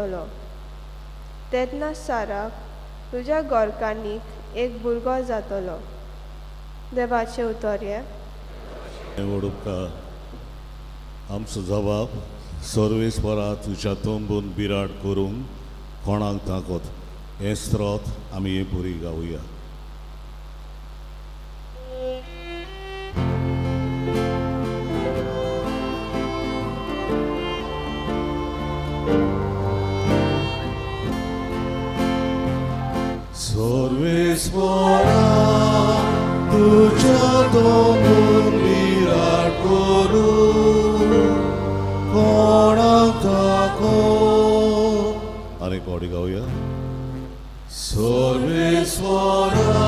येतलो. तेन्ना साराक तुज्या गोरकांनीक एक भुरगो जातलो. देवाचें उतोर्य. ओडुका आमचो जबाब सर्वेस्परा तुज्या तोंबून बिराड करूंक कोणाक ताकत हें स्त्रोत आमी हे बरी गावया. सर्वेस्परा तुज्या तोंबून बिराड करूंक कोणाक ताकत आनी कोडी गावया. सर्वेस्परा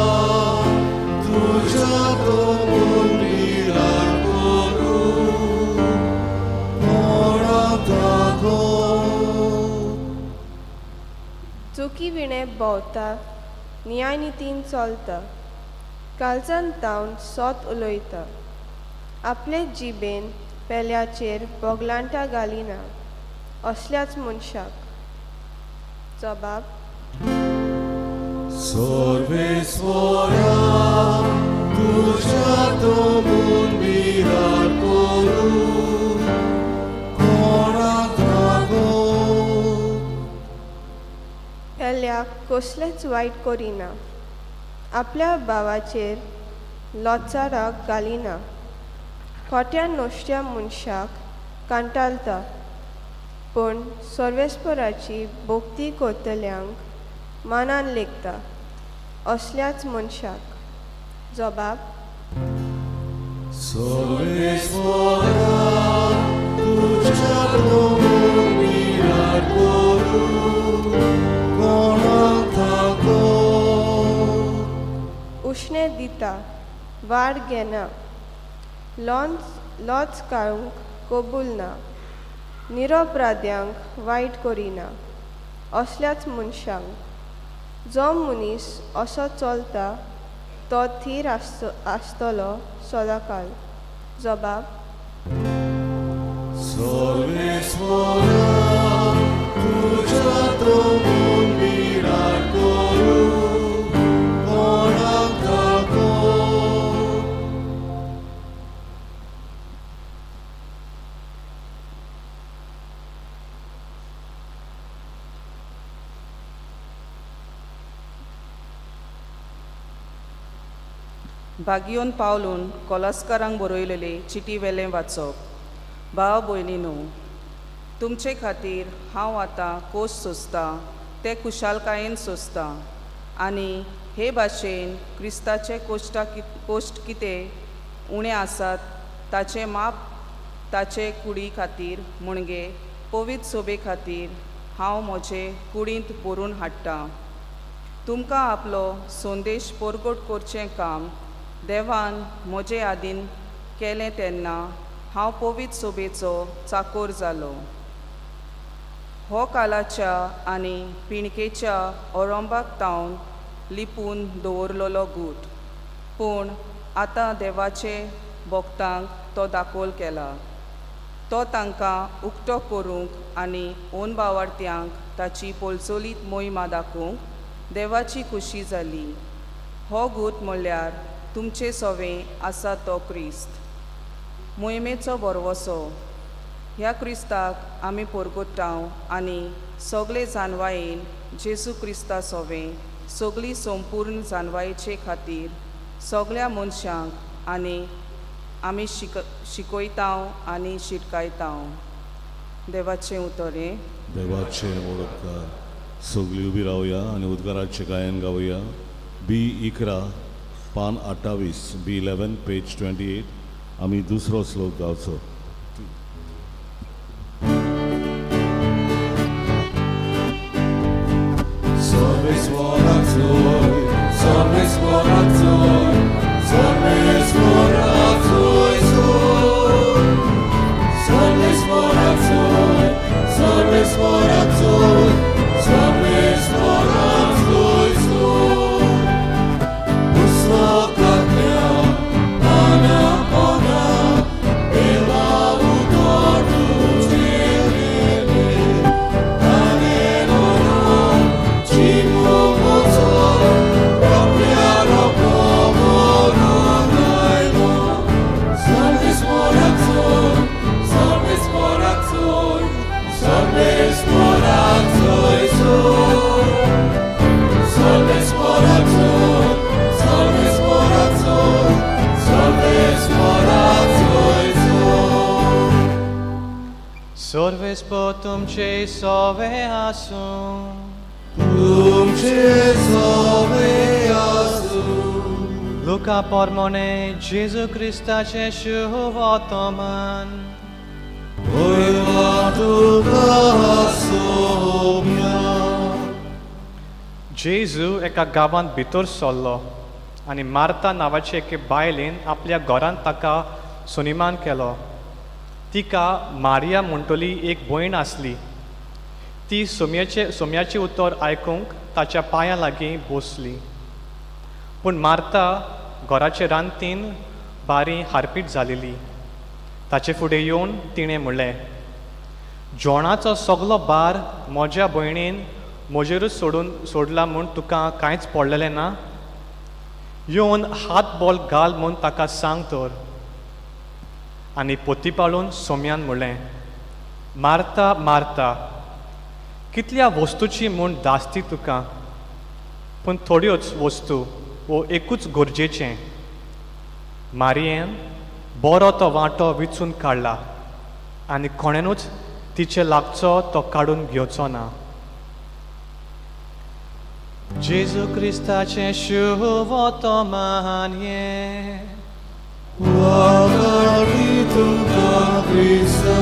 तुज्या तोंबून बिराड करूंक कोणाक ताकत. चुकी विणे भोंवता, न्याय नितीन चलता, कालचान तावन सोत उलयता, आपले जिबेन पेल्याचेर बोगलांटा घालिना, असल्याच मनशाक जबाब. सर्वेस्परा तुज्या तोंबून बिराड करूंक कोणाक ताकत. पेल्याक कसलेंच वायट करिना, आपल्या भावाचेर लोचाराक घालिना, खोट्या नोश्ट्या मनशाक कांटाळटा, पूण सर्वेस्पराची भोक्ती करतल्यांक मानान लेखता, असल्याच मनशाक जबाब. सर्वेस्परा तुज्या तोंबून बिराड करूंक कोणाक ताकत. उश्णे दिता, वाड घेना, लोच काळूंक कबूल ना, निरपराध्यांक वायट करिना, असल्याच मनशांक जो मनीस असो चलता तो थीर आसतलो सदांकाळ जबाब. सर्वेस्परा तुज्या तोंबून बिराड करूंक कोणाक ताकत. बागयोन पावलून कोलास्करांक बरयलेली चिटी वेलें वाचप. भाव भयणीनो, तुमचे खातीर हांव आतां कोश सोंसतां ते कुशालकायेन सोंसतां आनी हे भाशेन क्रिस्ताचे कोश्ट कितें उणें आसात ताचें माप ताचे कुडी खातीर म्हणजे पवित्र सोबे खातीर हांव म्हजे कुडींत भरून हाडटां. तुमकां आपलो संदेश परगट करचें काम देवान म्हजे आदीन केलें तेन्ना हांव पवित्र सोबेचो चाकोर जालो. हो कालाच्या आनी पिणकेच्या ओरोंबाक तावन लिपून दवरलेलो गूट, पूण आतां देवाचे भक्तांक तो दाखोल केला. तो तांकां उक्तो करूंक आनी ओन भावार्थ्यांक ताची पोलचोलीत मोहिमा दाखोवंक देवाची खुशी जाली. हो गूट म्हणल्यार तुमचे सोवें आसा तो क्रिस्त, मोहिमेचो बरवसो. ह्या क्रिस्ताक आमी परगटाव आनी सगळे जानवायेन जेजू क्रिस्ता सोवें सगळी संपूर्ण जानवायेचे खातीर सगळ्या मनशांक आनी आमी शिकयताव आनी शिटकायताव. देवाचें उतोरें. देवाचें ओडकार. सगळीं उबी रावया आनी उद्गाराचें गायन गावया. B11 पान 28 B11 पेज 28 आमी दुसरो श्लोक गावचो. हुस्को तुमचे सोवे आसूं तुमचे सोवे आसूं लुका पोरमोने जेजू क्रिस्ताचे शुभ वर्तमान वयला तुका सोम्या जेजू एका गांवांत भितर सरलो आनी मार्ता नांवाचे एके बायलेन आपल्या घरांत ताका सुनिमान केलो. तिका मारिया म्हणटली एक भयण आसली. ती सोम्याचें उतर आयकूंक ताच्या पांयां लागीं बसली. पूण मार्ता घराचे रांदतीन बारी हारपीट जालेली. ताचे फुडें येवन तिणें म्हणलें, जेवणाचो सगलो भार म्हज्या भयणीन म्हजेरूच सोडला म्हूण तुका कांयच पडलेलें ना. येवन हात बोल घाल म्हूण ताका सांग तर. आनी पोतीपाळून सोम्यान म्हणलें, मार्ता मार्ता, कितल्या वस्तूची म्हूण दास्ती तुका, पूण थोड्योच वस्तू वो एकूच गरजेचें. मारयेन बरो तो वांटो विचून काडला आनी कोणेनूच तिचे लागचो तो काडून घेवचो ना. जेजू क्रिस्ताचें शुभ वर्तमान हें वागाडी तुमकां क्रिस्ता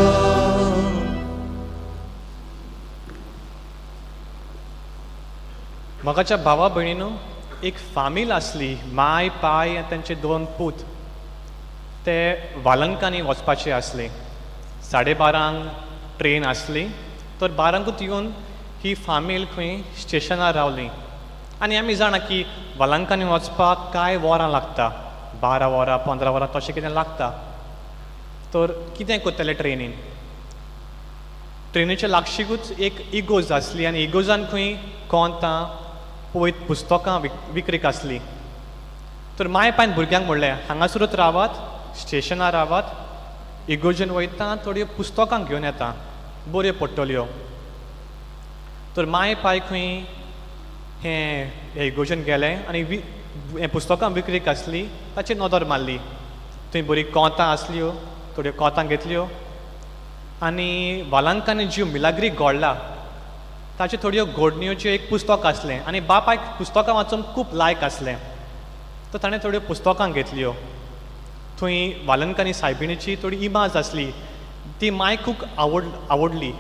म्हाकाच्या भावा भयणीनो, एक फामील आसली, माय पाय आनी तांचे 2 पूत. ते वालंकांनी वचपाचे आसले. 12:30 ट्रेन आसली, तर 12:00 येवन ही फामील खंय स्टेशनार रावली. आनी आमी जाणा की वालंकांनी वचपाक कांय वरां लागता, 12 वरां 15 वरां तशें कितें लागता. तर कितें करतले ट्रेनीन? ट्रेनीच्या लागशीकूच एक इगोज आसली आनी इगोजान खंय कोंतां पळयत पुस्तकां विक्रेक आसली. तर माय पायन भुरग्यांक म्हणलें, हांगासरूच रावात, स्टेशनार रावात, इगोजेन वयता थोड्यो पुस्तकां घेवन येता, बऱ्यो पडटल्यो. तर माय पाय खंय हे इगोजेन गेले आनी हें पुस्तकां विक्रेक आसली ताचेर नदर मारली. थंय बरी कोंतां आसल्यो, थोड्यो कोंतां घेतल्यो आनी वालांकांनी जीव मिलाग्री घोडला ताच्यो थोड्यो घोडण्योच्यो एक पुस्तक आसलें आनी बापायक पुस्तकां वाचून खूब लायक आसलें. तर ताणें थोड्यो पुस्तकां घेतल्यो. थंय वालंकांनी सायबिणीची थोडी इमाज आसली, ती मायक खूब आवडली.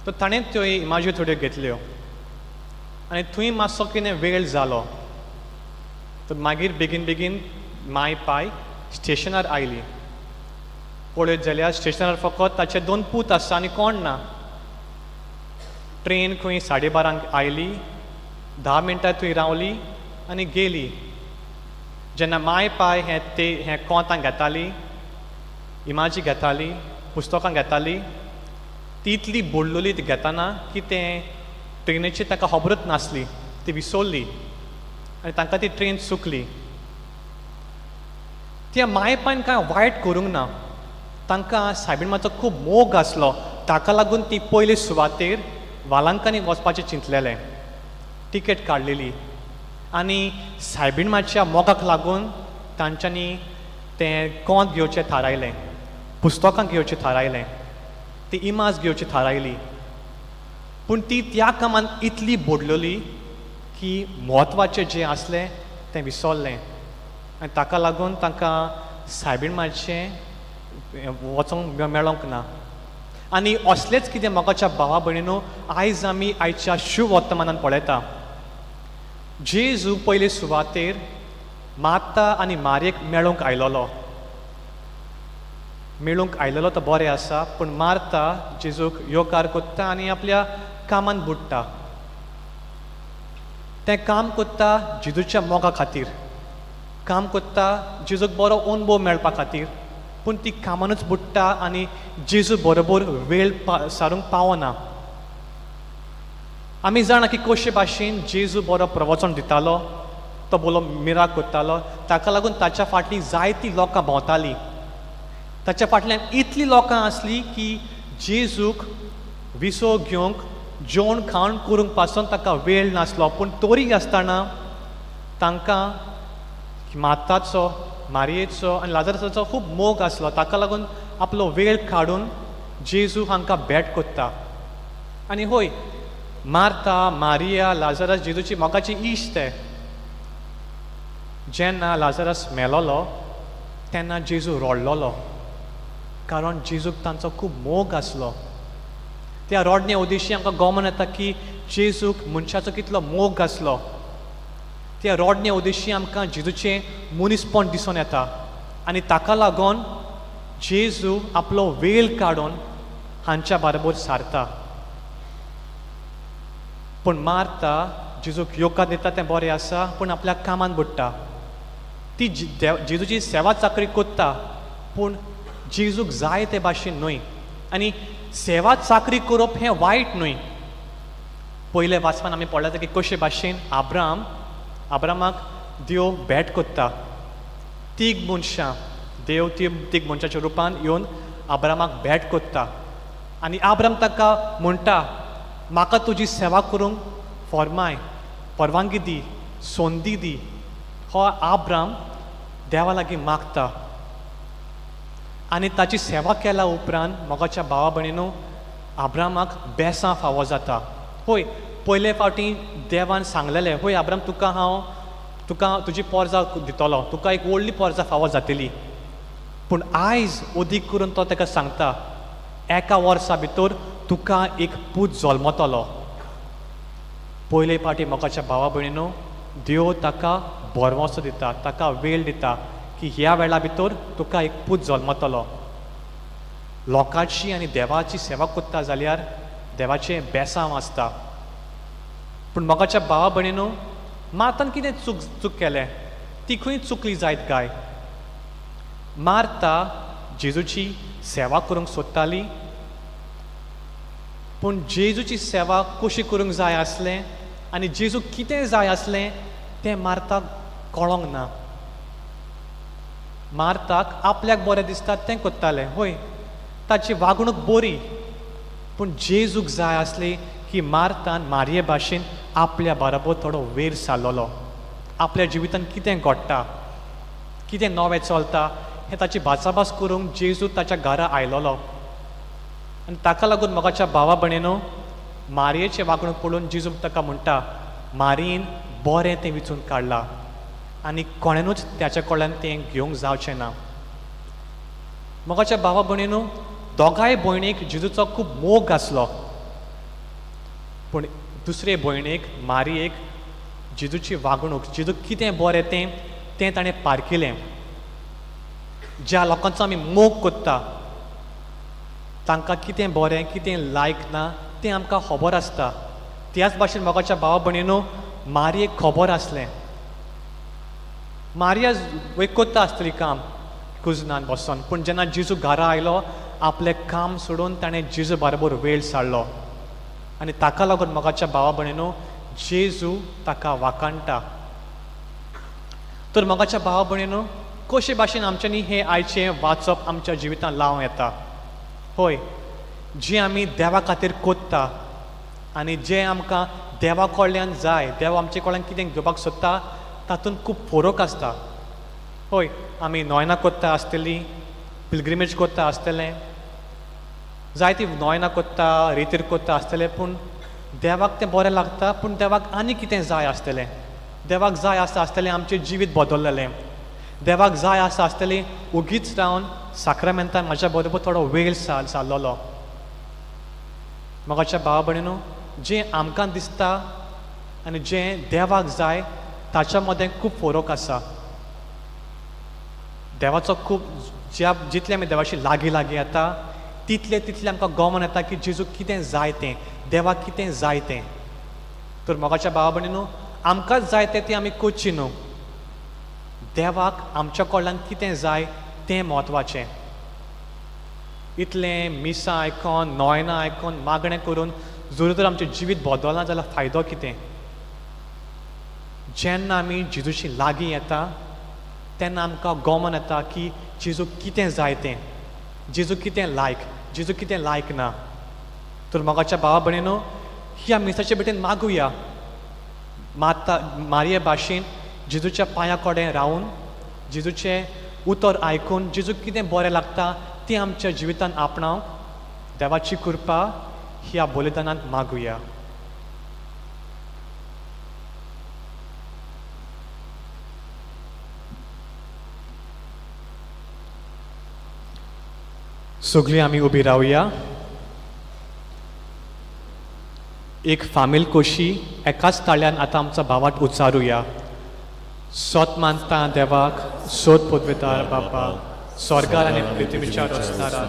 तर ताणें त्यो इमाज्यो थोड्यो घेतल्यो आनी थंय मातसो कितें वेळ जालो. तर मागीर बेगीन बेगीन माय पाय स्टेशनार आयली. पळयत जाल्यार स्टेशनार फकत ताचे 2 पूत आसा आनी कोण ना. ट्रेन खंय 12:30 आयली, 10 मिनटां थंय रावली आनी गेली. जेन्ना माय पाय हें कोंतां घेताली, इमाजी घेताली, पुस्तकां घेताली, ती इतली बुडलोली ती घेतना की तें ट्रेनीची ताका खबरच नासली, ती विसरली आनी तांकां ती ट्रेन चुकली. त्या माय पायन कांय वायट करूंक ना. तांकां सायबीण खूब मोग आसलो, ताका लागून ती पयले सुवातेर वालांकांनी वचपाचें चिंतलेलें. तिकेट काडलेली आनी सायबीण मातच्या मोगाक लागून तांच्यांनी तें कोंत घेवचें थारायलें, पुस्तकां घेवचें थारायलें, ती इमाज घेवची थारायली. पूण ती त्या कामान इतली बुडलोली की म्हत्वाचें जें आसलें तें विसरलें आनी ताका लागून तांकां सायबीण मातशें वचोंक मेळोंक ना. आनी असलेंच कितें मोगाच्या भावा भयणीनो आयज आमी आयच्या शुभ वर्तमानान पळयता. जेजू पयले सुवातेर मार्ता आनी मारयेक मेळूंक आयलोलो. मेळूंक आयलोलो तो बरें आसा, पूण मार्ता जेजूक योकार कोत्ता आनी आपल्या कामान बुडटा. तें काम कोत्ता जेजूच्या मोगा खातीर, काम कोत्ता जेजूक बरो अनुभव मेळपा खातीर, पूण ती कामानूच बुडटा आनी जेजू बरोबर वेळ सारूंक पावना. आमी जाणा की कशे भाशेन जेजू बरो प्रवचन दितालो, तो बरो मिराक कोत्तालो, ताका लागून ताच्या फाटलीं जायतीं लोकां भोंवतालीं. ताच्या फाटल्यान इतलीं लोकां आसलीं की जेजूक विसो घेवंक जेवण खाण करूंक पासून ताका वेळ नासलो. पूण तोरी आसतना तांकां मार्ताचो, मारयेचो आनी लाजरासाचो खूब मोग आसलो. ताका लागून आपलो वेळ काडून जेजू हांकां भेट कोत्ता आनी होय मार्ता मारिया लाजरस जेजूची मोगाची इश्ट ते जेन्ना लाजरस मेलोलो तेन्ना जेजू रोडलोलो कारण जेजूक तांचो खूब मोग आसलो त्या रोडण्या उद्देशी आमकां गोमन येता की जेजूक मनशाचो कितलो मोग आसलो त्या रोडण्या उद्देशी आमकां जेजूचें मनीसपण दिसून येता आनी ताका लागून जेजू आपलो वेळ काडून हांच्या बरोबर सारता पूण मार्ता जेजूक येवकार दिता तें बरें आसा पूण आपल्या कामान बुडटा ती जेजूची सेवा चाकरी कोत्ता पूण जेजूक जाय ते भाशेन न्हय आनी सेवा चाकरी करप हें वायट न्हय पयले वाचपान आमी पळयता की कशे भाशेन आब्रामाक देव भेट कोत्ता तीग मनशां देव तीग मनशाच्या रुपान येवन आब्रामाक भेट कोत्ता आनी आब्राम ताका म्हणटा म्हाका तुजी सेवा करूंक फॉर्माय परवानगी दी संदी दी हो आब्राम देवा लागीं मागता आनी ताची सेवा केल्या उपरांत मोगाच्या भावा भयणीनो आब्रामाक बेसां फावो जाता होय पयले फावटी देवान सांगलेलें होय आब्राम तुका तुजी पोरजां दितलो तुका एक व्हडली पोरजां फावो जातली पूण आयज ओदीक करून तो ताका सांगता एका वर्सा भितर तुका एक पूत जल्मतलो पयले फावटी मोगाच्या भावा भयणीनो देव ताका बरवंसो दिता ताका वेळ दिता की ह्या वेळा भितर तुका एक पूत जल्मतलो लोकांची आनी देवाची सेवा कोत्ता जाल्यार देवाचें बेसांव आसता पूण मोगाच्या भावा भयणीनो मार्तान कितें चूक केलें ती खंय चुकली जायत काय मार्ता जेजूची सेवा करूंक सोदताली पूण जेजूची सेवा कशी करूंक जाय आसलें आनी जेजू कितें जाय आसलें तें मार्ताक कळोंक ना मार्ताक आपल्याक बरें दिसता तें कोत्तालें होय ताची वागणूक बरी पूण जेजूक जाय आसली की मार्तान मारये भाशेन आपल्या बरोबर थोडो वेळ सारलोलो आपल्या जिवितान कितें घडटा कितें नवें चलता हें ताची भासाभास करूंक जेजू ताच्या घरा आयलोलो आनी ताका लागून मोगाच्या भावा भयणीनो मारयेचें वागणूक पळोवन जेजू ताका म्हणटा मारयेन बरें तें विचून काडलां आनी कोणेनूच त्याच्या कडल्यान तें घेवंक जावचें ना मोगाच्या भावा भयणीनो दोगांय भयणीक जेजूचो खूब मोग आसलो पूण दुसरे भयणीक मारयेक जेजूची वागणूक जेजूक कितें बरें तें ताणें पारकिलें ज्या लोकांचो आमी मोग कोत्ता तांकां कितें बरें कितें लायक ना तें आमकां खबर आसता त्याच भाशेन मोगाच्या भावा भयणीनो मारयेक खबर आसलें मारिया वयर कोत्ता आसतली काम कुजनान बसून पूण जेन्ना जेजू घरा आयलो आपलें काम सोडून ताणें जेजू बरोबर वेळ सारलो आनी ताका लागून मोगाच्या भावा भयणीनो जेजू ताका वाकाणटा तर मोगाच्या भावा भयणीनो कशे भाशेन आमच्यांनी हें आयचें वाचप आमच्या जिवितांत लावं येता होय जें आमी देवा खातीर कोत्ता आनी जें आमकां देवा कडल्यान जाय देव आमचे कडल्यान कितें घेवपाक सोदता तातूंत खूब फरक आसता होय आमी नोयना कोत्ता आसतलीं पिलग्रिमेज कोत्ता आसतलें जायतीं नोयना कोत्ता रितीर कोत्ता आसतलें पूण देवाक तें बरें लागता पूण देवाक आनी कितें जाय आसतलें देवाक जाय आसा आसतलें आमचें जिवीत बदललेलें देवाक जाय आसा आसतलें उगीच रावन साक्रामेंतान म्हाज्या बरोबर थोडो वेळ सारलोलो मोगाच्या भावा भयणीनो जें आमकां दिसता आनी जें देवाक जाय ताच्या मदें खूब फरक आसा देवाचो खूब जितले आमी देवाशी लागीं येता तितले आमकां गोमन येता की जेजूक कितें जाय तें देवाक कितें जाय तें तर मोगाच्या भावा भयणीनो आमकांच जाय तें आमी कोच्ची न्हू देवाक आमच्या कडल्यान कितें जाय तें म्हत्वाचें इतलें मिसां आयकोन नोयना आयकोन मागणें करून जर तर आमचें जिवीत बदलना जाल्यार फायदो कितें जेन्ना आमी जेजूशी लागीं येता तेन्ना आमकां गोमन येता की जेजूक कितें जाय तें जेजू कितें लायक ना तर मोगाच्या भावा भयणीनो ह्या मिसाचे भेटेन मागुया मारये भाशेन जेजूच्या पांया कडेन रावन जेजूचें उतर आयकून जेजूक कितें बरें लागता तें आमच्या जिवितांत आपणाव देवाची कृपा ही ह्या बलिदानांत मागुया. सगळीं आमी उबी रावया. एक फामील कोशी एकाच ताळ्यान आतां आमच्या भावात उच्चारुया. सोत मानता देवाक, सोत पदवेतार बापा, स्वर्गार आनी पृथ्वीच्या रचणारा,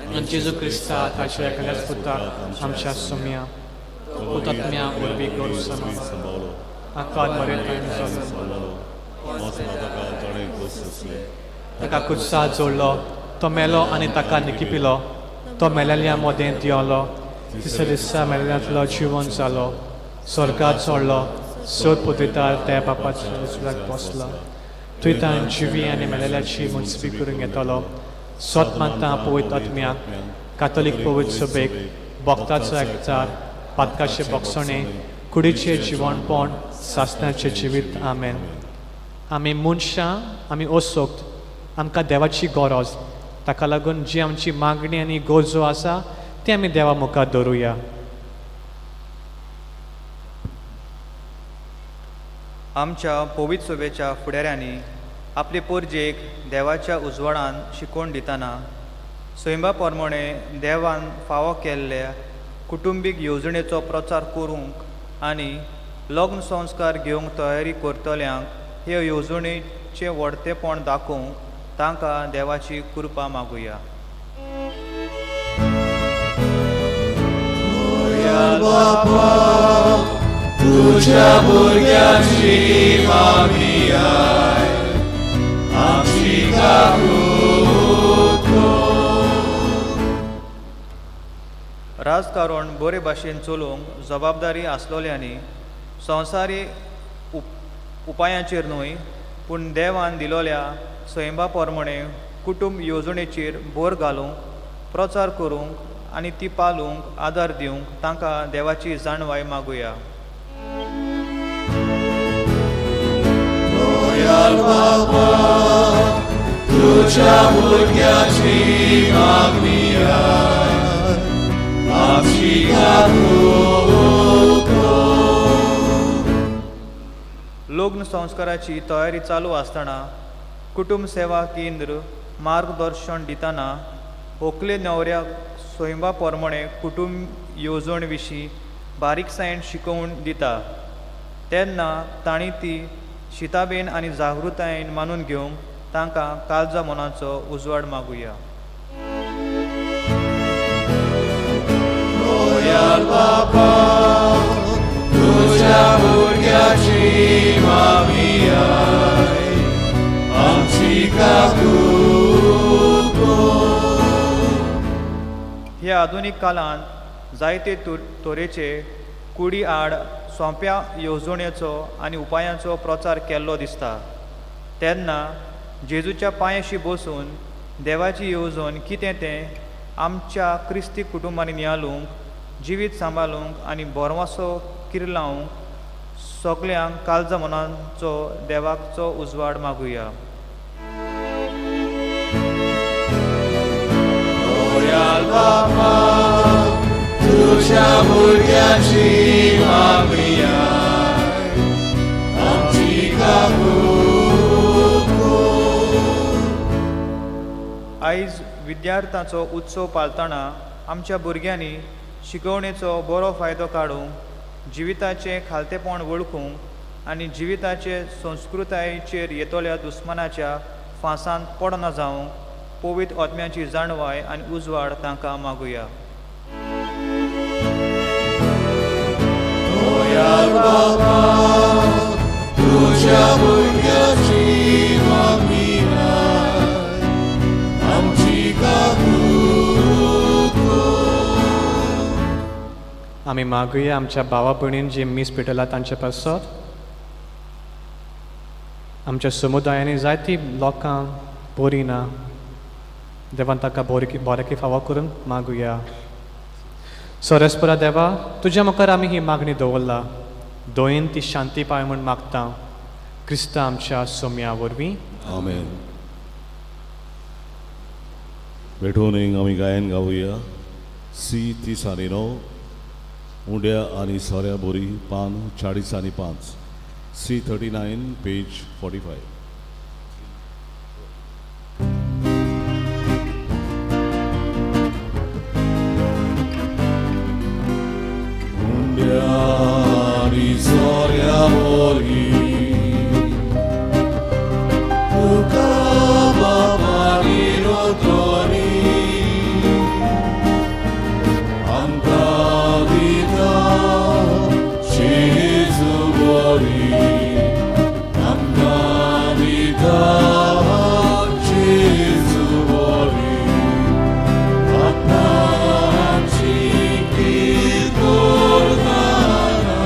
आनी जेजू क्रिस्ता ताच्या एकल्याच पुताक आमच्या सुम्या हुतात्म्या वरवीं गौरव सांबाळलो आकात बरें ताका कुत्सात जोडलो. तो मेलो आनी ताका निकिपिलो. तो मेलेल्या मोदें दिवलो. तिसऱ्या दिसा मेलेल्यांतलो जिवन जालो. स्वर्गात चडलो. सोद पदवेतार त्या बापाच्या उजव्याक बसलो. थंय ताणें जिवी आनी मेलेल्याची मुन्सिपी करून येतलो. सोत मानता पवित्र आत्म्याक, कातोलीक पवित्र सभेक, भक्ताचो एकचार, पातकाचे बक्षणे, कुडीचें जिवणपण, सासणाचें जिवीत. आमेन. आमी मनशां, आमी ओसोक्त, आमकां देवाची गरज. ताका लागून जी आमची मागणी आनी गरजो आसा ती आमी देवा मुखार दवरुया. आमच्या पवित्र सभेच्या फुडाऱ्यांनी आपले परजेक देवाच्या उजवाडान शिकोवन दितना स्वयंबा प्रमाणे देवान फावो केल्ल्या कुटुंबीक येवजणेचो प्रचार करूंक आनी लग्न संस्कार घेवंक तयारी करतल्यांक हे येवजणेचें व्हडतेपण दाखोवंक तांकां देवाची कृपा मागुया. तुझ्या भुरग्याची मागणी आय आमची राजकारण बरे भाशेन चलोवंक जबाबदारी आसलोल्यांनी संवसारी उपायांचेर न्हय पूण देवान दिलोल्या स्वयंबा प्रमाणे कुटुंब येवजणेचेर भर घालूंक, प्रचार करूंक आनी ती पालूंक आदार दिवंक तांकां देवाची जाणवाय मागुया. तुझ्या भुरग्याची मागणी आय आमची लग्न संस्काराची तयारी चालू आसतना कुटुंब सेवा केंद्र मार्गदर्शन दितना व्हंकले न्हवऱ्याक स्वयंबा प्रमाणे कुटुंब येवजण विशीं बारीकसायेन शिकोवन दिता तेन्ना तांणी ती शिताबेन आनी जागृतायेन मानून घेवंक तांकां काळजा मनाचो उजवाड मागुया. तुझ्या भुरग्याची मागणी आय आमची ह्या आधुनीक काळांत जायते तरेचे कुडी आड सोंप्या येवजणेचो आनी उपायांचो प्रचार केल्लो दिसता तेन्ना जेजूच्या पांयाशी बसून देवाची येवजण कितें तें आमच्या क्रिस्ती कुटुंबांनी नियालूंक जिवीत सांबाळूंक आनी बोरवासो किरलावंक सगल्यांक काळजा मनाचो देवाचो उजवाड मागुया. तुझ्या भुरग्याची मागणी आय आमची आयज विद्यार्थ्यांचो उत्सव पाळतना आमच्या भुरग्यांनी शिकवणेचो बरो फायदो काडूंक जिविताचें खालतेपण वळखूंक आनी जिविताचे संस्कृतायेचेर येतोल्या दुस्मानाच्या फांसांत पडना जावंक पवित्र आत्म्याची जाणवाय आनी उजवाड तांकां मागुया. तुझ्या भुरग्याची मागणी आय आमची आमी मागुया आमच्या भावा भयणीन जी मीस पेटयला तांचे पासत. आमच्या समुदायांनी जायतीं लोकांक बरीं ना देवान ताका बोरेकी फावो करून मागुया. सोरेस्परा देवा तुज्या मुखार आमी ही मागणी दवरला. दोयेन ती शांती पाय म्हूण मागता क्रिस्ता आमच्या सोम्या वरवीं. आमेन. भेटून आमी गायन गावुया. सी 39 उंड्या आनी सोऱ्या बोरी पान 40 C 39 page 45. Umbria risoria mori Luca papani rotoni Anta vita Gesù mori Anta vita Gesù mori Appaggi il cordana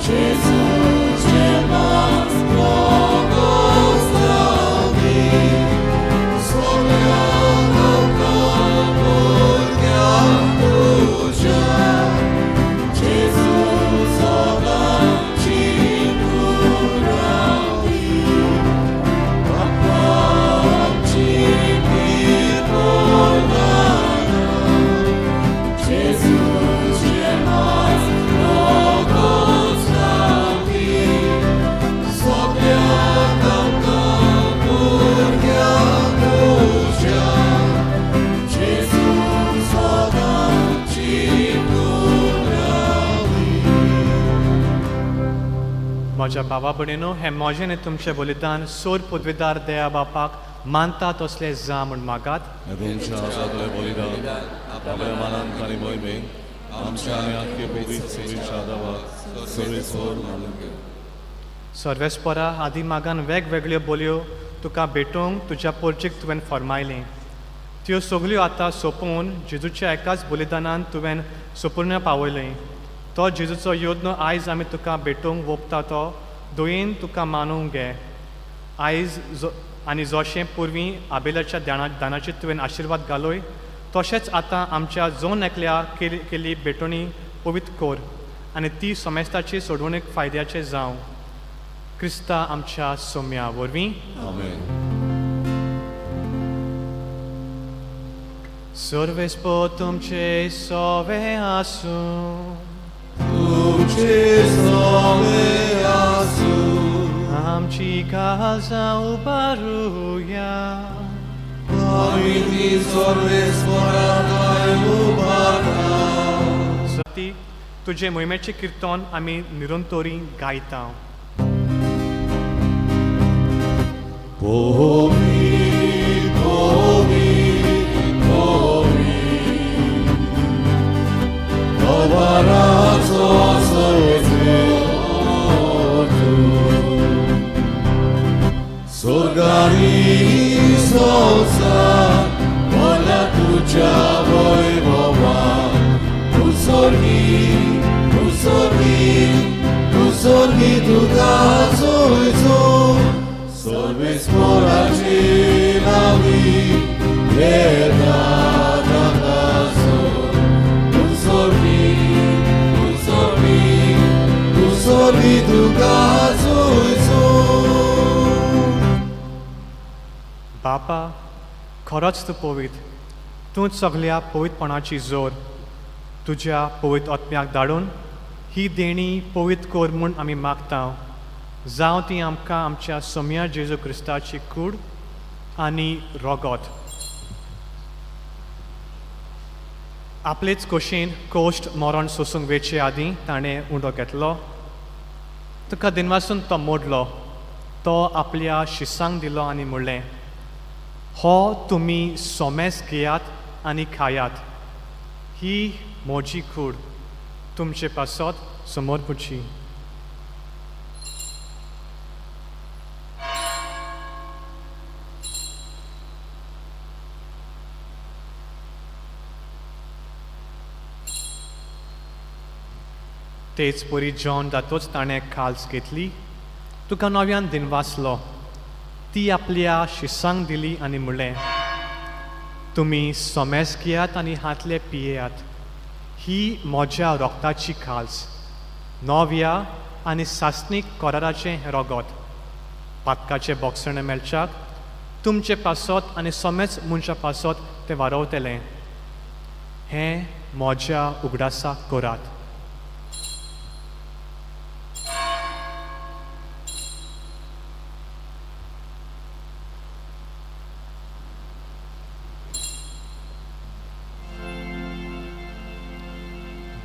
Jesus Gemas Logos Dagi Soleano Capurgiam Duja Jesus Oganci Curati Appaggi il cordana Jesus Gemas Logos Dagi Soleano Capurgiam Duja Jesus Oganci Curati. म्हज्या भावा भयणीनो हें मोजें आनी तुमचें बलिदान सोर पदवीदार देया बापाक मानता तसलें जा म्हूण मागात. तुमच्या सगळे बलिदान आपल्या मनांत आनी मोहिमेन आमच्या आनी आख्खे पवित्र सेवेच्या आदाराक सर्वेस्वर म्हणून सर्वेस्परा आदी मागान वेगवेगळ्यो बोलयो तुका भेटोवंक तुज्या पोरचेक तुवें फरमायलें. त्यो सगल्यो आतां सोंपोवन जेजूच्या एकाच बलिदानान तुवें सोपूर्ण पावयलें. तो जेजूचो योद्न आयज आमी तुका भेटोवंक ओंपता तो दोयेन तुका मानूंक घे. आयज आनी जशें पुर्वीं आबेलाच्या दानाचेर तुवें आशिर्वाद घालोय तशेंच आतां आमच्या जोन एकल्या केली भेटोणी पवित्र कोर आनी ती सोमेस्ताची सोडवणूक फायद्याचें जावं. क्रिस्ता आमच्या सोम्या वरवीं आमेन. सर्वेस्पो तुमचे सोवे आसूं तुमचे सोवे आसूं आमची काळजां उबारुया. आमी ती सर्वेस्पराकाय उबारता. सती तुजे मोहिमेचें किर्तन आमी निरंतरी गायता. पोवी पोवी पोवी Tobaraco soju Sorgani sosa Wola tuja wojwowa Usorgi tuga soju Sorvis poraci nami Jedna dakaso Usorgi tuga soju बापा खरोच तूं पवित. तूंच सगल्या पवित्रपणाची जोर तुज्या पवित्र आत्म्याक धाडून ही देणी पवित्र कोर म्हूण आमी मागता. जावं ती आमकां आमच्या सोम्या जेजू क्रिस्ताची कूड आनी रोगोत. आपलेच खोशेन कोश्ट मरण सोसूंक वेचे आदीं ताणें उंडो घेतलो. तुका दिनवासून तो मोडलो. तो आपल्या शिसांक दिलो आनी म्हणलें हो तुमी सोमेस घेयात आनी खायात. ही म्हजी कूड तुमचे पासत समोर पुडची. तेच परी जॉन जातोच ताणें खाल्स घेतली. तुका नव्यान दिनवासलो. ती आपल्या शिसांक दिली आनी म्हणलें तुमी सोमेस घेयात आनी हातले पियेयात. ही म्हज्या रोगताची खाल्स नव्या आनी सासणीक कोराराचें रोगोत. पातकाचे बोगसणे मेळच्याक तुमचे पासत आनी सोमेच मनशा पासत तें वारोवतलें. हें म्हज्या उगडासाक करात.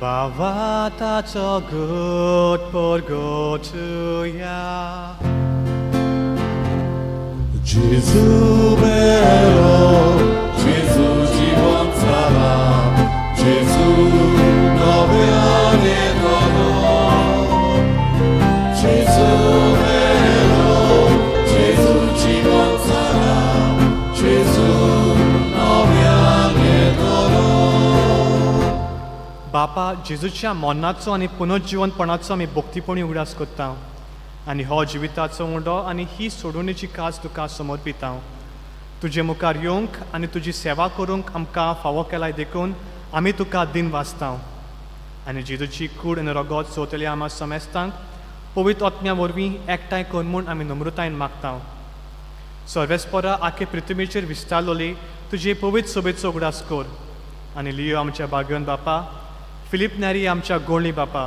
Bawa tato good porgotuja. Gesù bello, Gesù জীবন ছাড়া, Gesù নবে আনে ধরো. Gesù bello, Gesù জীবন ছাড়া, Gesù নবে আনে ধরো. बापा जेजूच्या मरणाचो आनी पुनर्जीवनपणाचो आमी भक्तीपणी उगडास करता आनी हो जिविताचो उंडो आनी ही सोडुणेची कास तुका समर्पिता. तुजे मुखार येवंक आनी तुजी सेवा करूंक आमकां फावो केलाय देखून आमी तुका दिन वाचता आनी जेजूची कूड आनी रगत चवतले आमा समेस्तांक पवित्र आत्म्या वरवीं एकठांय कर म्हूण आमी नम्रतायेन मागता. सर्वेस्परा आखे पृथ्वीचेर विस्तारलोली तुजे पवित्र सोबेचो उगडास कर आनी लियो आमच्या बागेवन बापा, फिलीप नॅरी आमच्या गोळणी बापा,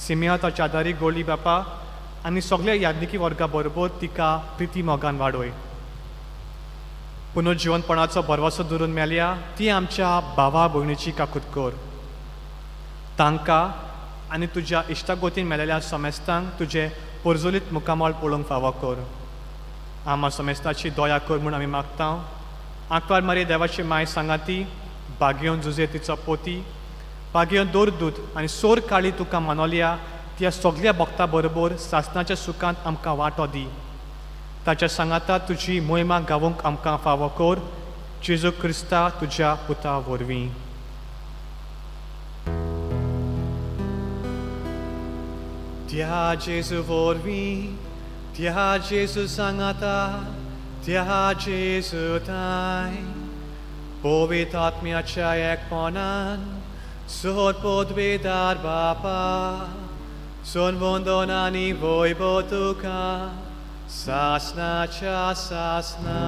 सिमिया ताच्या आदारी गोळी बापा आनी सगळ्या याज्ञिकी वर्गा बरोबर तिका प्रिती मोगान वाडोय. पुनर्जीवनपणाचो भरवसो धरून मेल्या ती आमच्या भावा भयणीची काकूत कर. तांकां आनी तुज्या इश्टागोतीन मेलेल्या समेस्तांक तुजे पोरजोलीत मुखामळ पळोवंक फावो कर. आमा समेस्ताची दया कर म्हूण आमी मागता. आंकवार मारी देवाची माय सांगाती, बागेवन जुजे तिचो पोती, बागेवन दोरदूत आनी सोर काळी तुका मानोल्या त्या सगळ्या भक्तां बरोबर सासणाच्या सुखांत आमकां वांटो दी. ताच्या सांगाता तुजी मोहिमा गावूंक आमकां फावो कर. जेजू क्रिस्ता तुज्या पुता वरवीं. त्या जेजू वरवीं, त्या जेजू सांगाता, त्या जेजू ताय पवित्र आत्म्याच्या एकपणान सोर podvedar Bapa, son vondonani voi botuka, sasna cha sasna.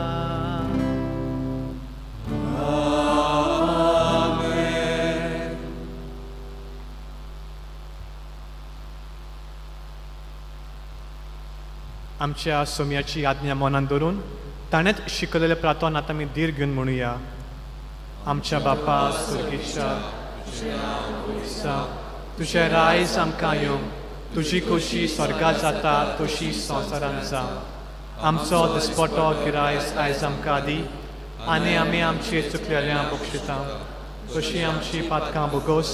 Amen. आमच्या सोम्याची आज्ञा मनान धरून ताणेंच शिकयलेले प्रार्थना आतां आमी धीर घेवन म्हणुया. आमच्या बापा सुर्गेच्या तुझे रायज आमकां येवंक, तुजी खोशी स्वर्गात जाता तशी संवसारांत जा. आमचो दिसपटो गिरायज आयज आमकां दी आनी आमी आमची चुकलेल्यां बक्षिता तशी आमची पातकां भोगोस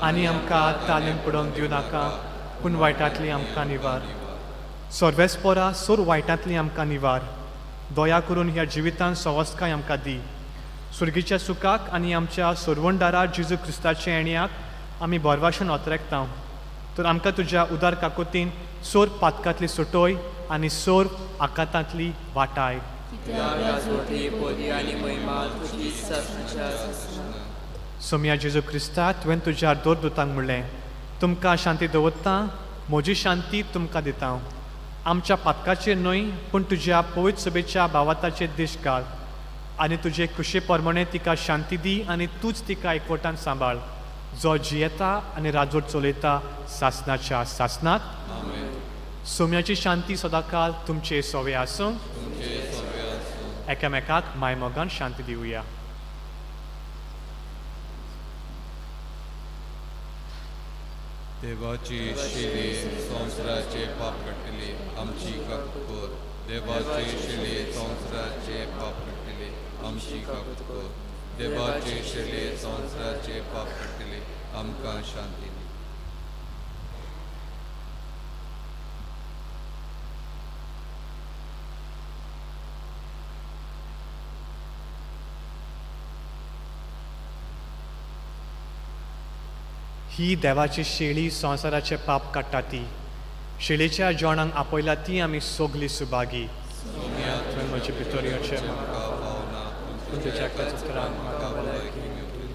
आनी आमकां तालीम पडोवंक दिवं नाका पूण वायटांतली आमकां निवार. सर्वेस्परा सोर वायटांतली आमकां निवार. दया करून ह्या जिवितांत सवस्काय आमकां दी. सुर्गीच्या सुखाक आनी आमच्या सोरवणदारा जेजू क्रिस्ताच्या येण्याक आमी बरवाशेन ओतरेकता. तर आमकां तुज्या उदार काकुतीन सोर पातकांतली सुटोय आनी सोर आकांतांतली वाटाय. सोम्या जेजू क्रिस्ता तुवें तुज्या दोरदूतांक म्हणलें, तुमकां शांती दवरता, म्हजी शांती तुमकां दिता. आमच्या पातकाचेर न्हय पूण तुज्या पवित्र सभेच्या भावाताचेर दिश घाल आनी तुजे कुशे प्रमाणे तिका शांती दी आनी तूंच तिका एकवटान सांबाळ, जो जियेता आनी राजवट चलयता सासणाच्या सासणात. सोम्याची शांती सदांकाळ तुमचे सोवे आसूं. एकामेकाक मायमोगान शांती दिवया. देवाची शिले संवसाराचे पाप कटले आमची काकूर. देवाचे शिले संवसाराचे पाप कटले आमची काकूर. देवाचे शिले संवसाराचे पाप कटले आमकां शांती दी. ही देवाची शेळी संवसाराचे पाप काडटा ती. शेळेच्या जेवणाक आपयला ती आमी सोगली सुभागी. तुवें म्हजे भितर येवचें पूण तुज्या एकाच उतरान म्हाका भलायकी मेळटली.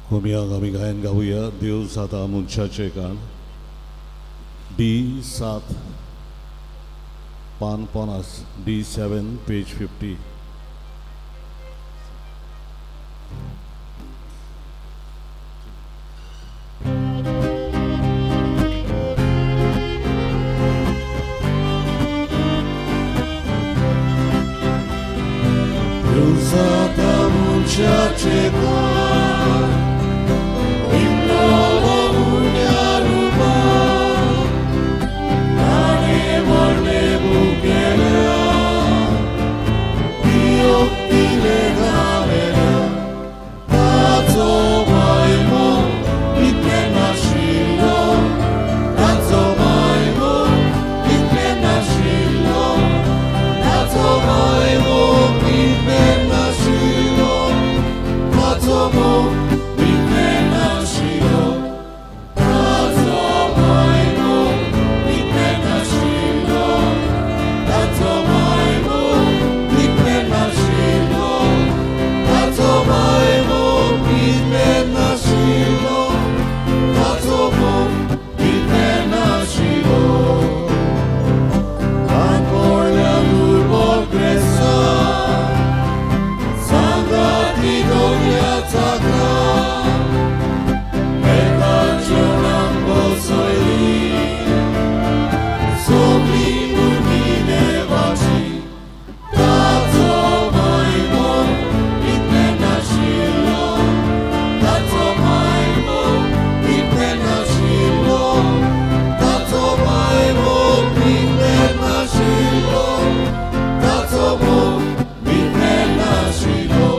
होमियाक आमी गायन गावुया देव जाता मनशाचें काण D7 पान 50 D7 पेज 50. Deus zaata munchaचे काण इम्लोलो मुन्यारुमा नाने वरने बुकेल्या दियोक्तिले गावेल्या ताचो मायमो इतले नाशिल्लो ताचो मायमो इतले नाशिल्लो ताचो मायमो इतले नाशिल्लो ताचो मोग इतले नाशिल्लो ताचो मायमो इतले नाशिल्लो ताचो मायमो इतले नाशिल्लो ताचो मायमो इतले नाशिल्लो ताचो मोग इतले नाशिल्लो Ancora l'urbo cressa Sangati dogliata E ragionando soi Sopri burmine vaci Tazo maimo Itne nashilo Tazo maimo Itne nashilo Tazo maimo Itne nashilo Tazo mo Itne nashilo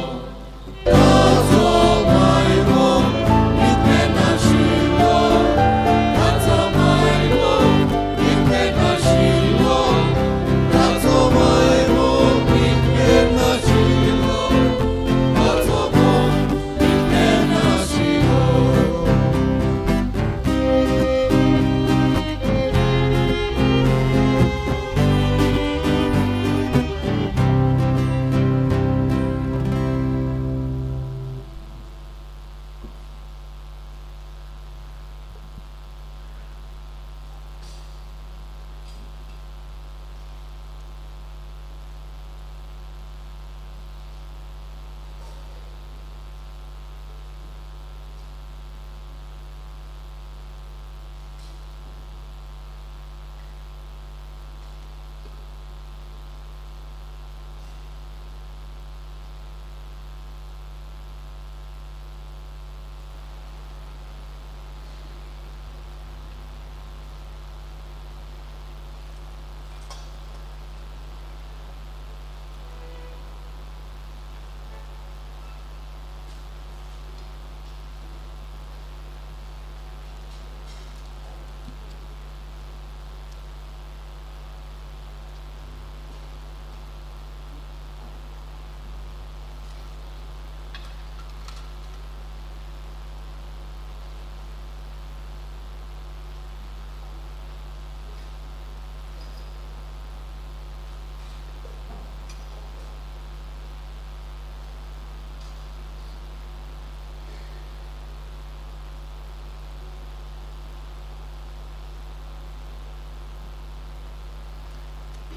Tazo maimo Itne nashilo Tazo maimo Itne nashilo Tazo maimo Itne nashilo Tazo mo Itne nashilo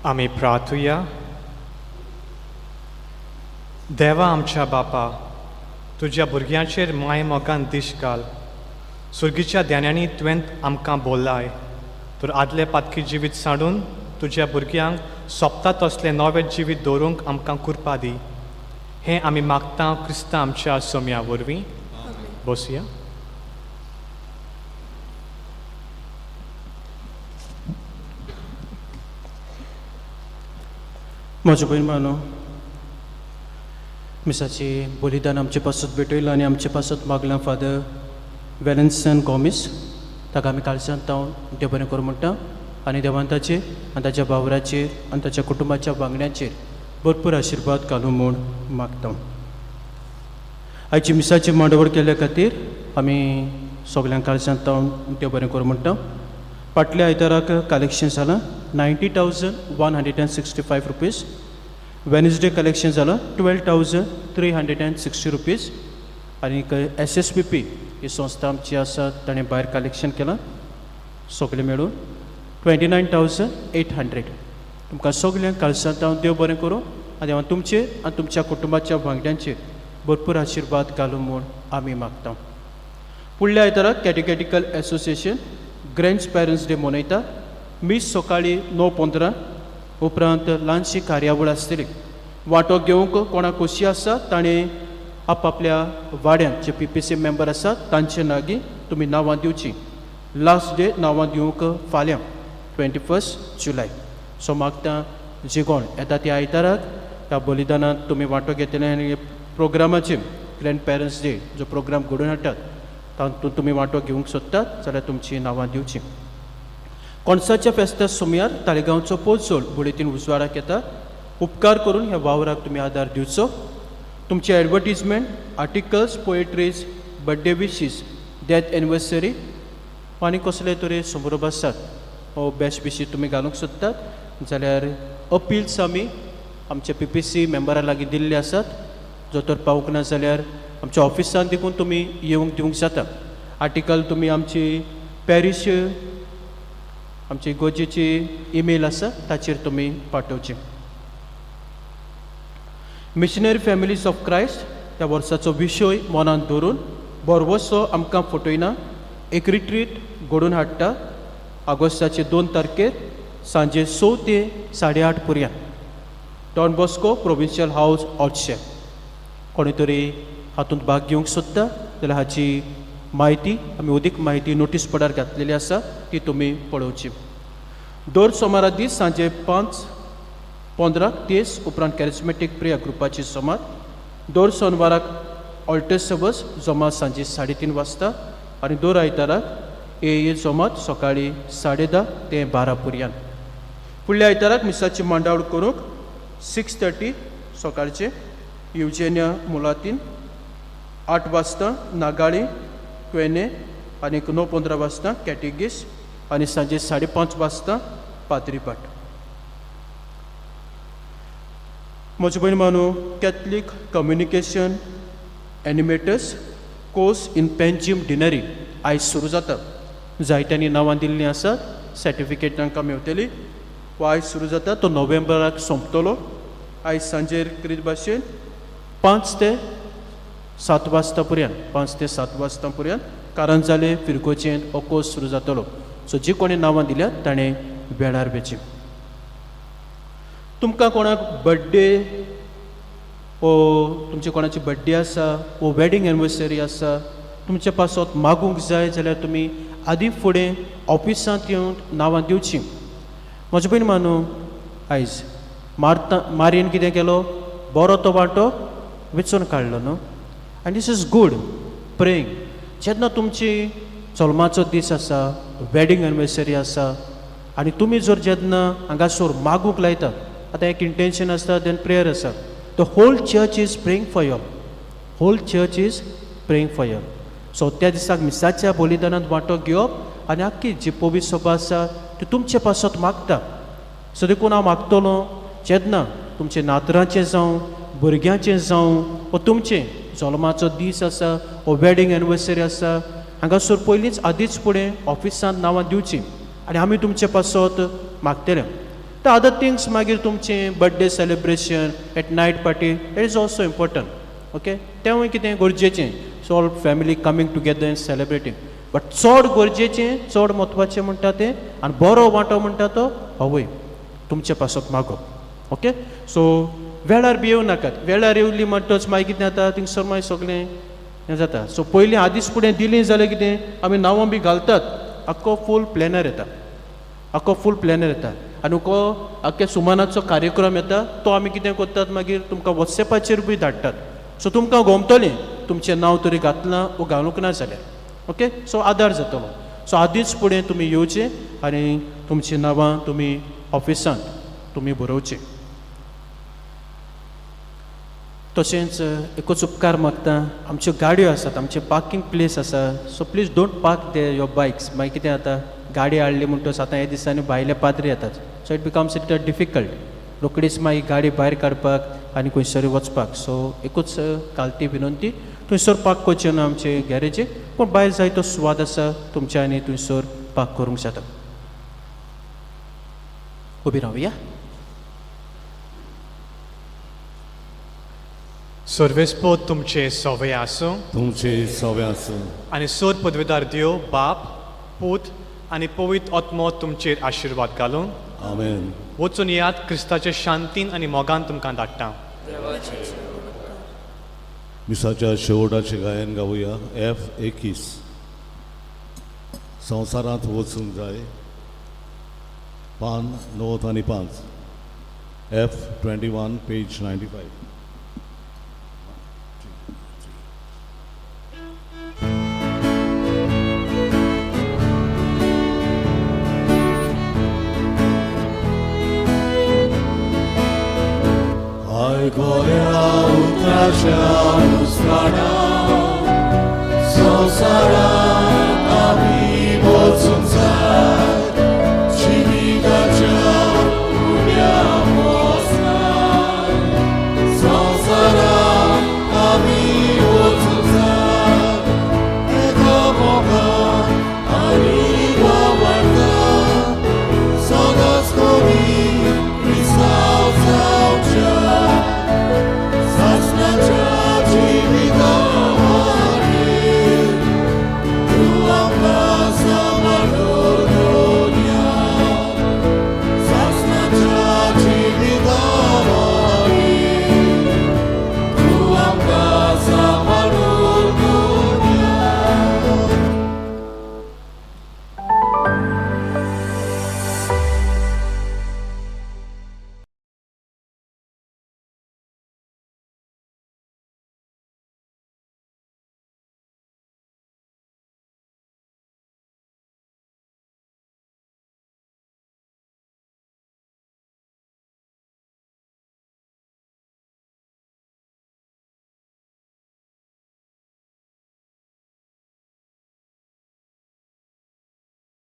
आमी प्रार्थुया देवा आमच्या बापा तुज्या भुरग्यांचेर माय मोगान दिश घाल सुर्गीच्या ध्यानांनी तुवें आमकां बोल्लाय तर आदले पातकी जिवीत साडून तुज्या भुरग्यांक सोंपता तसलें नवें जिवीत दवरूंक आमकां कृपा दी हें आमी मागता क्रिस्तां आमच्या सोम्या वरवीं बसुया. म्हजो बहीण मानो मिसाची बलिदान आमचे पासत भेटयलां आनी आमचे पासत मागलां फादर वेलन्सन गॉमिस ताका आमी कालसांत तावन देव बरें करूं म्हणटा आनी देवान ताचेर आनी ताच्या भावराचेर आनी ताच्या कुटुंबाच्या वांगड्यांचेर भरपूर आशिर्वाद घालूं म्हूण मागता. आयची मिसाची मांडवळ केल्ल्या खातीर आमी सगल्यांक कालसांत तावन देव बरें करूं म्हणटा. फाटल्या आयताराक कलेक्शन जालां 90,165 रुपीज. वेनसडे कलेक्शन जालां 12,360 रुपीज आनीक SSPP ही संस्था आमची आसा ताणें भायर कलेक्शन केलां सगळें मेळून 29,800. तुमकां सगळ्यांक कालसांत हांव देव बरें करूं आनी हांव तुमचेर आनी तुमच्या कुटुंबाच्या वांगड्यांचेर भरपूर आशिर्वाद घालूं म्हूण आमी मागता. फुडल्या आयताराक कॅटेगॅटिकल एसोसिएशन ग्रँड्स पॅरंट्स डे मनयता. मीस सकाळीं 9:15 उपरांत ल्हानशी कार्यावळ आसतली. वांटो घेवंक कोणाक खोशी आसा ताणें आपआपल्या वाड्यांत जे PPC मेंबर आसात तांचे लागीं तुमी नांवां दिवची. लास्ट डे नांवां दिवंक फाल्यां 21 जुलय. सो मागता जे कोण येता त्या आयताराक ह्या बलिदानांत तुमी वांटो घेतले आनी प्रोग्रामाचेर ग्रँड पॅरंट्स डे जो प्रोग्राम घडोवन हाडटात तातूंत तुमी वांटो घेवंक सोदतात जाल्यार तुमची नांवां दिवची. कोणसाच्या फेस्ता सुमयार ताळेगांवचो पोरचोल बुलेटीन उजवाडाक येता. उपकार करून ह्या वावराक तुमी आदार दिवचो. तुमचे advertisement, articles, poetries, birthday wishes, death anniversary आनी कसले तरी समारोप आसात हो बेस्ट विशी तुमी घालूंक सोदतात जाल्यार अपील्स आमी आमच्या PPC मेंबरा लागीं दिल्ले आसात. जो तर पावूंक ना जाल्यार आमच्या ऑफिसान देखून तुमी येवंक दिवंक जाता. आर्टिकल तुमी आमची पॅरीश आमची इगोजेची ईमेल आसा ताचेर तुमी पाठोवचे. मिशनरी फॅमिलीज ऑफ क्रायस्ट ह्या वर्साचो विशय मनांत दवरून बरवसो आमकां फटयना एक रिट्रीट घडोवन हाडटा ऑगस्टाचे 2 तारखेर सांजे 6 ते 8:30 पर्यंत डॉन बॉस्को प्रोविन्शियल हावस ऑर्चशे. कोणी तरी हातूंत भाग घेवंक सोदता जाल्यार हाची म्हायती आमी अदीक म्हायती नोटीस बोर्डार घातलेली आसा ती तुमी पळोवची. दर सोमारा दीस सांजे 5:15 तेस उपरांत कॅरिस्मेटीक प्रेयर ग्रुपाची सोमार. दर सोनवाराक ऑल्टर सर्वस जमात सांजे 3:30 वाजता आनी दर आयताराक AA जमात सकाळीं 10:30 ते 12 पर्यंत. फुडल्या आयताराक मिसाची मांडावळ करूंक 6:30 सकाळचे युजेनिया मुलातीन, 8 वाजता नागाळी क्वेने आनी 9:15 वाजता कॅटेगिस आनी सांजे 5:30 वाजता पाद्रीपाट. म्हजे भयण मानू Catholic communication animators course in Panjim deanery आयज सुरू जाता. जायत्यांनी नांवां दिल्लीं आसात. सर्टिफिकेट तांकां मेळटली. हो आयज सुरू जाता. तो नोव्हेंबराक सोंपतलो. आयज सांजेर करीत भाशेन 5 ते 7 वाजता पर्यंत कारंजाले फिरकोचेन हो कोर्स सुरू जातलो. सो जी कोणी नांवां दिल्यात ताणें वेळार वेची. तुमकां कोणाक बर्थडे वो तुमचे कोणाची बर्थडे आसा वो वेडिंग एनिवर्सरी आसा तुमच्या पासत मागूंक जाय जाल्यार तुमी आदी फुडें ऑफिसांत येवन नांवां दिवची. म्हजे भयण मानू आयज मारीन कितें केलो बरो तो वांटो वेचून काडलो न्हू. आनी दीस इज गूड प्रेइंग. जेन्ना तुमची जल्माचो दीस आसा वेडिंग एनिवर्सरी आसा आनी तुमी जर जेन्ना हांगासर मागूंक लायतात आतां एक इंटेंशन आसता देन प्रेयर आसा. The whole church is praying for you. So त्या दिसाक मिसाच्या बलिदानांत वांटो घेवप आनी आख्खी जी पवीत सभा आसा ती तुमचे पासत मागता. सो देखून हांव मागतलो जेन्ना तुमचे नातरांचें जावं भुरग्यांचें जावं वा तुमचें जल्माचो दीस आसा वो वेडिंग एनिवर्सरी आसा हांगासर पयलींच आदींच फुडें ऑफिसांत नांवां दिवची आनी आमी तुमचे पासत मागतले. द अदर थिंग्स मागीर तुमचें birthday celebration at night party it is also important. Okay तेंवूय कितें गरजेचें. So all family coming together and celebrating. But चड गरजेचें चड म्हत्वाचें म्हणटा तें आनी बरो वांटो म्हणटा तो हवय तुमचे पासत मागप. ओके सो वेळार बी येवं नाकात. वेळार येवली म्हणटच मागीर कितें जाता थिंगसर मागीर सगळें हें जाता. सो पयलीं आदींच फुडें दिलीं जाल्यार कितें आमी नांवां बी घालतात आख्खो फूल प्लॅनर येता आनी हो आख्या सुमानाचो कार्यक्रम येता तो आमी कितें करतात मागीर तुमकां वॉट्सॅपाचेर बी धाडटात. सो तुमकां गमतलें तुमचें नांव तरी घातलां वो घालूंक ना जाल्यार. ओके सो आदार जातलो. सो आदींच फुडें तुमी येवचें आनी तुमचीं नांवां तुमी ऑफिसांत तुमी बरोवचें. तशेंच एकूच उपकार मागता आमच्यो गाडयो आसात आमचे पार्किंग प्लेस आसा. So please don't park they your bikes. मागीर कितें जाता गाडी हाडली म्हणटच आतां हे दिसांनी भायले पाद्री येतात. So it becomes it difficult रोखडीच मागीर गाडी भायर काडपाक आनी खंयसरी वचपाक. सो एकूच कालती विनंती थंयसर पाक करचें ना आमचे गॅरेजीक पूण भायर जायतो स्वाद आसा तुमच्यांनी थंयसर पाक करूंक जाता उबी रावया सर्वेस्पो तुमचे सवय आसूं तुमचे सवे आसूं आनी सोर पदवीदार देव बाप पूत आनी पवित्र आत्मो तुमचेर आशिर्वाद घालून आमेन. वचून याद क्रिस्ताच्या शांतीन आनी मोगान तुमकां धाडटा मिसाच्या शेवटाचे गायन गावया F21 संवसारांत वचूंक जाय पान 9 आनी 5 F21 page 95. Ai, glória, ultraja, nos fará.